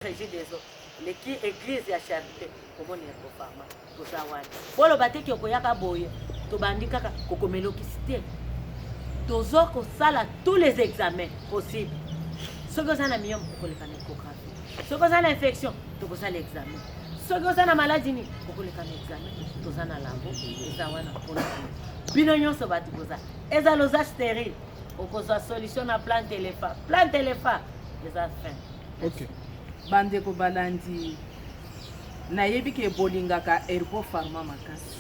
Régie des eaux. L'église ya charité komoni ya kofama tozawani bolo bateki okoyaka boye tobandi kaka kokomelokisi te tozo kosala tous les examens possibles soki oza na myome okoleka na échographie soki oza na infection tokosala examen soki oza na maladie nini okoleka na examen toza na labo eza wana mpona bino nyonso bato kozala eza lozage stérile okozwa solution na plante elefa eza fin. Ok. Bandeko balandi nayebi ke bolingaka Herbo Pharma makasi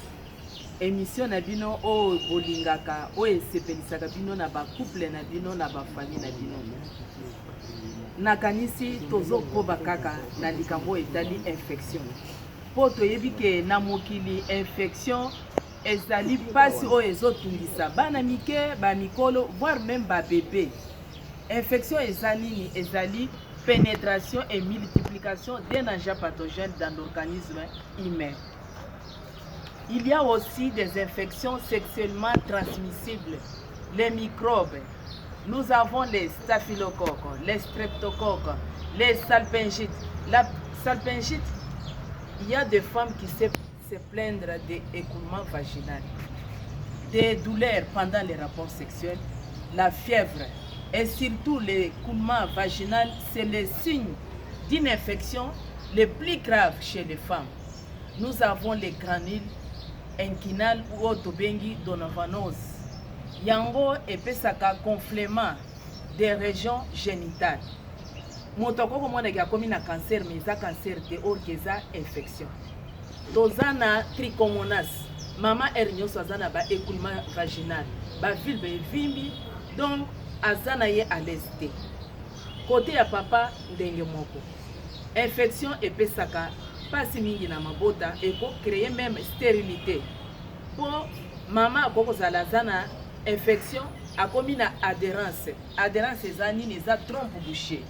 émission na bino o bolingaka o esepelisaka bino na ba couple na bino na ba famille na bino nakanisi tozokoba kaka na likambo etali infection po toyebi ke na mokili infection ezali pasi o ezotungisa bana mike ba mikolo voire même ba bébé infection ezali ezali pénétration et multiplication d'un agent pathogène dans l'organisme humain. Il y a aussi des infections sexuellement transmissibles, les microbes. Nous avons les staphylocoques, les streptocoques, les salpingites. La salpingite, il y a des femmes qui se plaignent d'écoulement vaginal, des douleurs pendant les rapports sexuels, la fièvre, et surtout l'écoulement vaginal, c'est le signe d'une infection le plus grave chez les femmes. Nous avons les granules inguinales ou autobengi donovanose. Yango epesaka gonflement des régions génitales. Motoko komona ya komi na cancer mais ça cancer de orgeza infection. Tozana trichomonas. Mama ernyoso azana ba écoulement vaginal. Ba vilbe vimbi donc azana ye à l'aise. Côté ya papa ndenge moko. Infection epesaka pasi mingi na mabota et pour créer même stérilité. Pour mama akoko zala zana infection akomi na adhérence. Adhérence ezani neza trompe bouchée.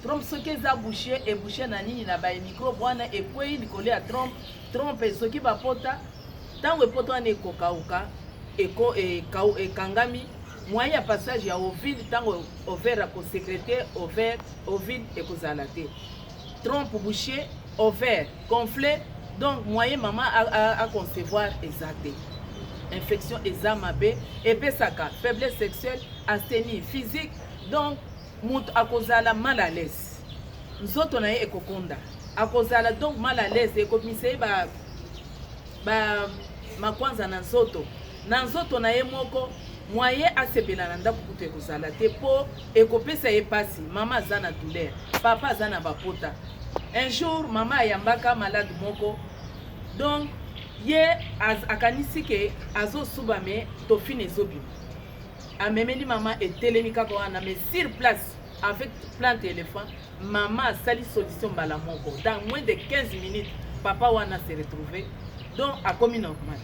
Trompe soki eza bouchée et bouchée na nini na ba microbe wana ekwei likolo ya trompe soki bapota tango epoto wana ekokauka ekangami moyen ya passage ya ovule tango ovaire akosécréter ovule ekozala te. Trompe bouchée, ovaire gonflé, donc moyen maman à concevoir exacté. Infection ezamabe, epesaka, faiblesse sexuelle, asthénie physique, donc mutu akozala mal à l'aise. Nzoto na ye ekokonda. Akozala donc mal à l'aise ekomise makwanza na nzoto. Na nzoto na ye moko moyen asepela na ndako kutu ekozala te po ekopesa ye pasi. Mama aza na douleur, papa aza na bapota. Un jour, maman ayambaka malade moko. Donc, ye akanisi ke azo subame tofine ezobi. Amemeli maman etelemi kaka wana mais sur place avec plante éléphant, maman sali solution bala moko. Dans moins de 15 minutes, papa wana s'est retrouvé. Donc, a commis normal.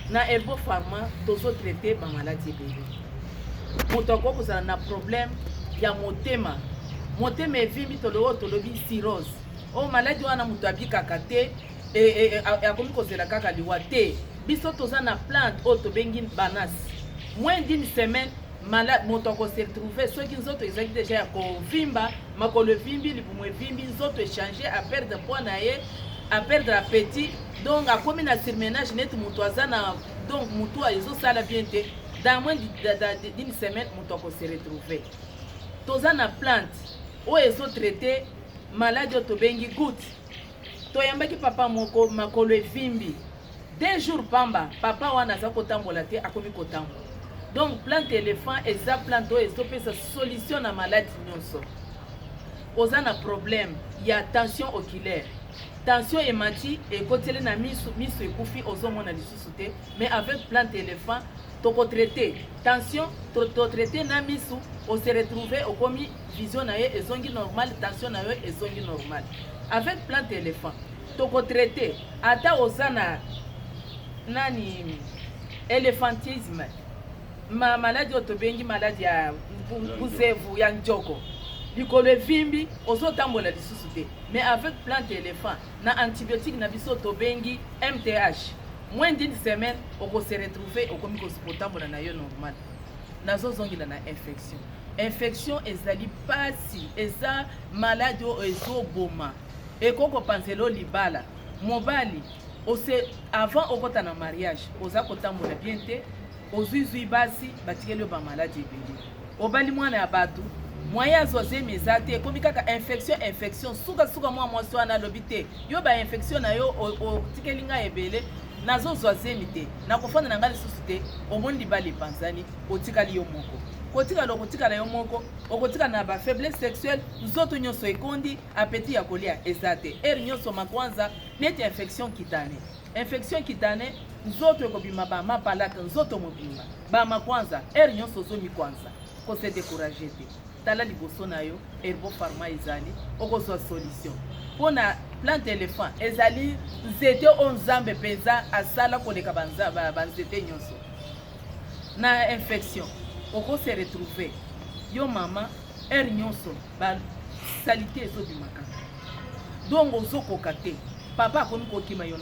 Na Herbo Pharma, tozo traité ba maladie bébé. Motoko kozala na problème ya motema. Motema evimbi tolobi cirrhose. O maladie wana mutu abikaka te akomi kozela kaka liwa te. Biso toza na plante o tobengi banas. Moins d'une semaine malade motoko se retrouver soki nzoto ezaki déjà ya kovimba makolo evimbi libumu evimbi nzoto échanger à perdre poids na ye à perdre appétit donc akomi na surménage neti mutu aza na donc mutu ezosala bien te dans moins d'une semaine motoko se retrouver. Toza na plante o ezo traité maladie tobengi goutte. Toyambaki papa moko makolo evimbi. 2 jours pamba papa wana za kotambola te akomi kotambola. Donc plante éléphant eza plante o ezo pesa solution na maladie nyonso. Oza na problème ya tension oculaire. Tension emati ekoteli na misu ekufi ozomona lisusu te mais avec plante éléphant toko traité tension to traité na misu on se retrouver au komi vision na ye ezongi normal tension na ye ezongi normal avec plante éléphant toko traité ata ozana nani éléphantisme ma maladie otobengi maladie ya buzevu ya njoko likolo evimbi ozotambola lisusu te mais avec plante éléphant na antibiotique na biso tobengi MTH moins d'une semaine oko se retrouver okomi kotambola na yo normal nazozongila na infection infection ezali pasi eza maladi oyo ezoboma ekoko panzelo libala mobali ose avant okota na mariage oza kotambola bien te ozwizwi basi batikeli yo bamaladi ebele obali mwana ya bato moyen azwazemi eza te ekomi kaka infection sukasuka mwa mwasi wana alobi te yo bainfection na yo otikeli ngai ebele nazozwa zemi te nakofanda na ngai lisusu te omoni libala epanzani otikali yo moko kotikala okotikala yo moko okotikala na bafaiblesse sexuelle nzoto nyonso ekondi apeti ya kolia eza te ere nyonso makwanza neti infection kitane nzoto ekobima bamapalata nzoto mobimba bamakwanza ere nyonso ozomi kwanza kose découragé te tala liboso na yo Herbo Pharma ezali okozwa solution mpona plante éléphant ezali nzete oyo nzambe mpenza asala koleka banzete nyonso na infection okose retrouver yo mama ere nyonso basalite ezobimaka donc ozokoka te papa akomi kokima yo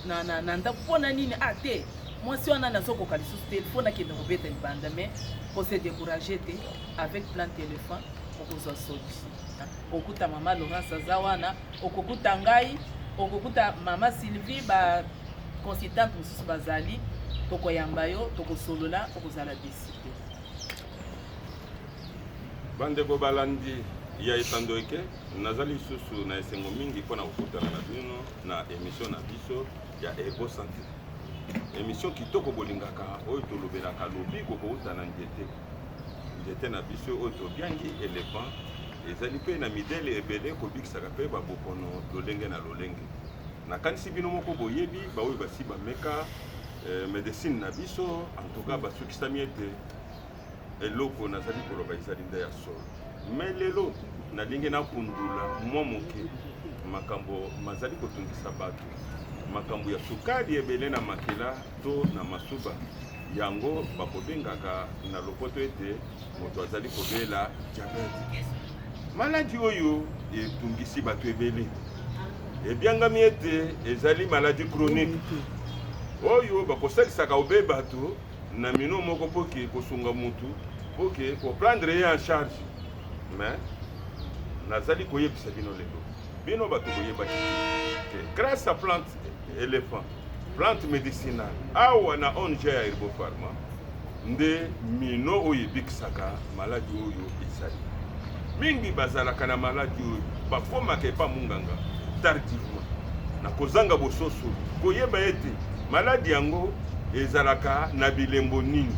na ndako mpona nini te mwasi wana nazokoka lisusu te fo nakende kobeta libanda mais kose découragé te avec plante éléphant okozwa solution okuta mama Laurence aza wana okokuta ngai okokuta mama Sylvie baconsultante mosusu bazali tokoyamba yo tokosolola okozala décide bandeko balandi ya etando eke nazali lisusu na esengo mingi mpona kokutana na bino na émission na biso ya Herbo Santé émission kitoko bolingaka oyo tolobelaka lobiko kouta na nzete na biso oyo tobiangi éléphant ezali mpe na midele ebele kobikisaka mpe babokono lolenge na lolenge nakanisi bino moko boyebi baoyo basi bameka médecine na biso en tout cas basukisami ete eloko nazali koloba ezali nde ya solo mais lelo nalingi nakundula mwa moke makambo mazali kotungisa bato makambo ya sukali ebele na makila to na masuba yango bakobengaka na lopoto ete moto azali kobela diabete maladi oyo etungisi bato ebele ebyangami ete ezali maladi chronique oyo bakosalisaka obe bato na mino moko poke kosunga mutu poke koprendre ye en charge mais nazali koyebisa bino lelo bino bato koyebaki te grâce à plante éléphant plante médicinale awa na ONG ya Herbo Pharma nde mino oyo ebikisaka maladi oyo ezali mingi bazalaka na maladi oyo bakomaka epa munganga tardivement na kozanga bososo koyeba ete maladi yango ezalaka na bilembo nini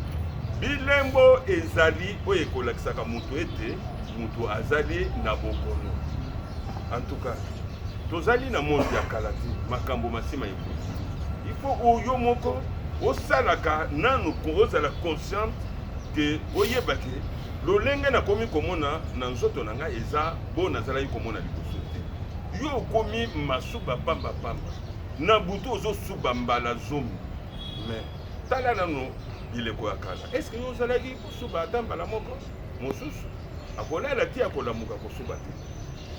bilembo ezali oyo ekolakisaka mutu ete mutu azali na bokono en tout cas tozali na monde ya kala te makambo masima ekoti ifo oyo moko osalaka nanu ozala consciente ke oyebake lolenge nakomi komona na nzoto na ngai eza bo nazalaki komona liboso te yo okomi masuba pambapamba na butu ozosuba mbala zomi mais tala nano bileko ya kala eske yo ozalaki kosuba ata mbala moko mosusu akolala ti akolamuka kosuba te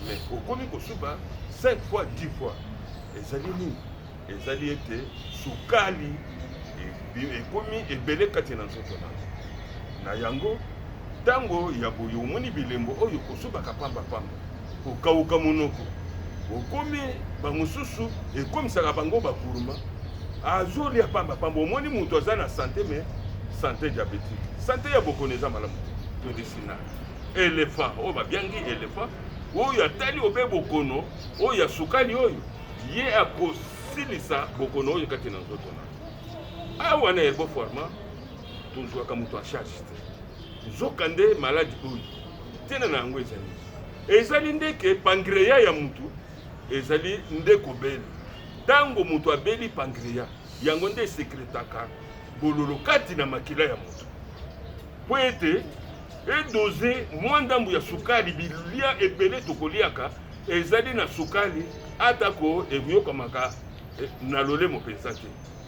mais okomi kosuba 5 fois 10 fois ezali nini ezali ete sukali ekomi ebele kati na nzoto na yango ntango ya boye omoni bilembo oyo kosubaka pambapamba kokauka monoko okomi bamosusu ekomisaka bango bakuruma azolia pambapamba omoni moto aza na santé mais santé diabétique santé ya bokono eza malamu te médicinale éléphant oyo babiangi éléphant oyo atali obe bokono oyo ya sukali oyo ye akosilisa bokono oyo kati na nzoto na awa na Herbo Pharma tozwaka moto a charge te nzoka nde maladi oyo tena na yango ezali ndeke pancréas ya mutu ezali nde kobela ntango moto abeli pancréas yango nde esekretaka bololo kati na makila ya moto po ete edoze mwa ndambu ya sukali bilia ebele tokoliaka ezali na sukali atako eyokamaka na lolemo mpenza te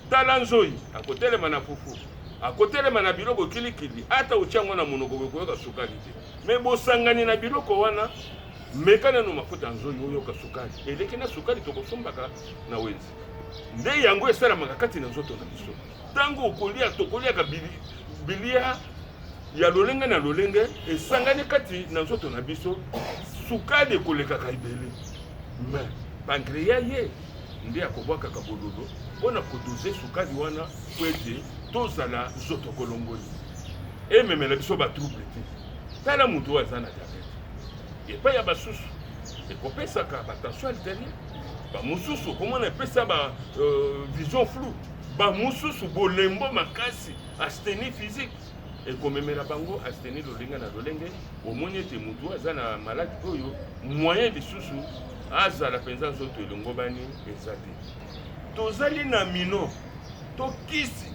tala nzoyi akotelema na fufu akotelema na biloko kilikili ata otyango na monoko koyoka sukali te me bosangani na biloko wana meka nano mafuta nzoyi oyoka sukali eleki na sukali tokosombaka na wenzi nde yango esalamaka kati na nzoto na biso ntango okolia tokoliaka bilia ya lolenge na lolenge esangani kati na nzoto na biso sukali ekolekaka ebele mais pancréas ye nde akobwakaka bololo mpona kodoze sukali wana po ete tozala nzoto kolongoli ememela biso batrouble te tala moto oyo aza na diabete epai ya basusu ekopesaka batension artérielle bamosusu okomona epesa vision flou bamosusu bolembo makasi asthénie physique ekomemela bango asthénie lolenge na lolenge omoni ete motu aza na maladi oyo moyen lisusu azala mpenza nzoto elongobani eza te tozali na mino to kisi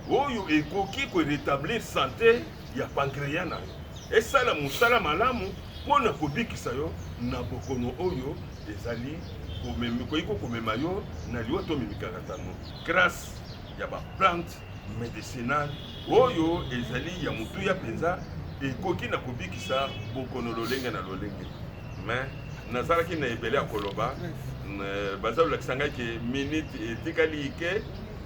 oyo ekoki korétablir santé ya pancréas na yo esala mosala malamu mpona kobikisa yo na bokono oyo ezali koyiko komema yo na liwa to mimikaka tango grâce ya baplante médicinale oyo ezali ya motuya mpenza ekoki na kobikisa bokono lolenge na lolenge mais nazalaki na ebele ya koloba baza kolakisa ngai ke minute etikali ike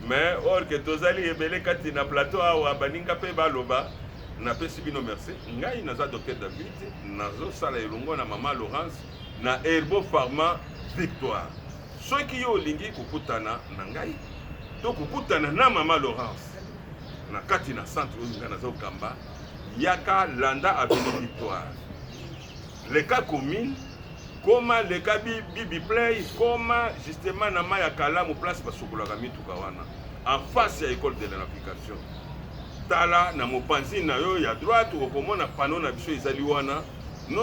mais or ke tozali ebele kati na plateau awa baninga mpe baloba napesi bino merci ngai naza docteur David nazosala elongo na mama Laurence na Herbo Pharma Victoire soki yo olingi kokutana na ngai to kokutana na mama Laurence na kati na centre oyo ngai nazokamba yaka landa avenue Victoire leka commune koma leka bibi play koma justement na maya kalamu place basokolaka mituka wana en face ya école de l'application tala na mopanzi na yo ya droite okomona panneau na biso ezali wana